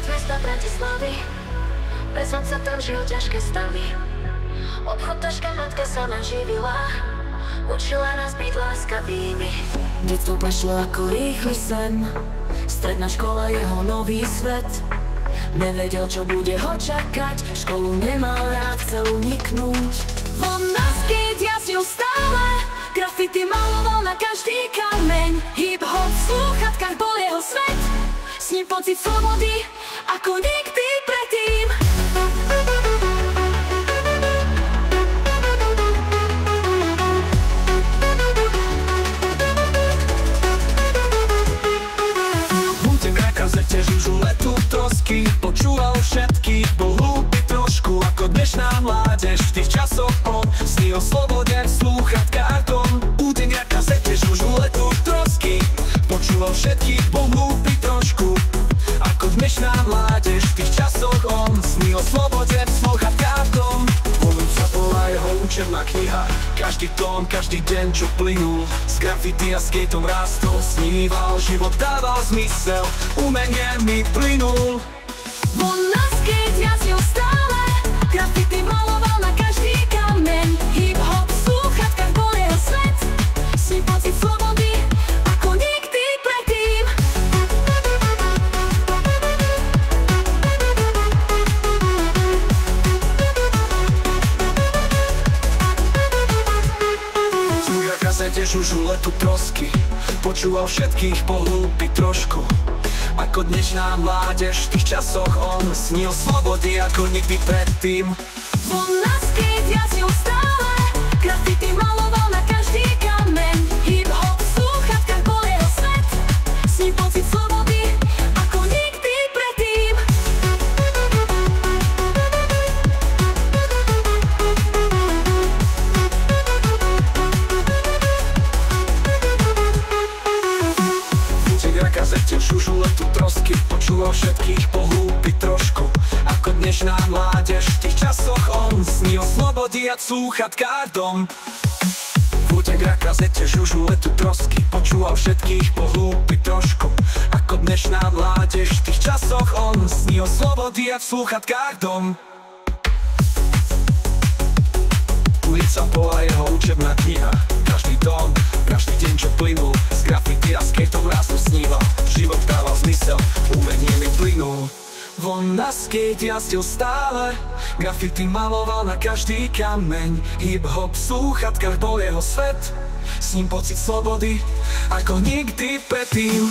Stred mesta Bratislavy, bez otca tam žil ťažké stavy. Obchod taška matka sama živila, učila nás byť láskavými. Detstvo prešlo ako rýchly sen, stredná škola jeho nový svet. Nevedel, čo bude ho čakať, školu nemal rád, chcel uniknúť. On na skate jazdil stále, grafity maloval na každý kameň. Hip-hop v slúchatkách bol jeho svet, s ním pocit slobody, ako nikdy predtým. Buďte na kazete, žužuletu trosky, počúval všetkých, bol hlúpy trošku, ako dnešná mládež. V tých časoch on sní o slobode v slúchatkách dom. Buďte na kazete, žužuletu trosky, počúval všetkých, bol hlúpy trošku, ako dnešná mládež. V tých časoch on sní o slobode v slúchatkách dom. Ulica bola jeho učebná kniha, každý tón, každý deň, čo plynul. Z grafity a skateom rástol, sníval, život dával zmysel, umenie mi plynul. On na skate jazdil stále, grafity maloval na každý kameň. Hip-hop v slúchatkách bol jeho svet, s ním pocit slobody, ako nikdy predtým. Na kazete žužuletu trosky, počúval všetkých, bol hlúpy trošku, ako dnešná mládež. V tých časoch on snil slobody, ako nikdy predtým. On na skate jazdil stále, grafity maloval na každý kameň. Hip-hop v slúchatkách bol jeho svet, s ním pocit slobody, ako nikdy predtým. Buďte na kazete žužuletu trosky, počúval všetkých, bol hlúpy trošku, ako dnešná mládež. V tých časoch on sní o slobody a v slúchatkách dom. Buďte na kazete žužuletu trosky, počúval všetkých, bol hlúpy trošku, ako dnešná mládež. V tých časoch on sní o slobody a v slúchatkách dom. Ulica bola jeho učebná kniha, každý tón, každý deň, čo plynul. Z grafity a skateom rástol, sníval, život dával zmysel, umenie mi plynul. On na skate jazdil stále, grafity maloval na každý kameň. Hip-hop v slúchatkách bol jeho svet, s ním pocit slobody, ako nikdy predtým.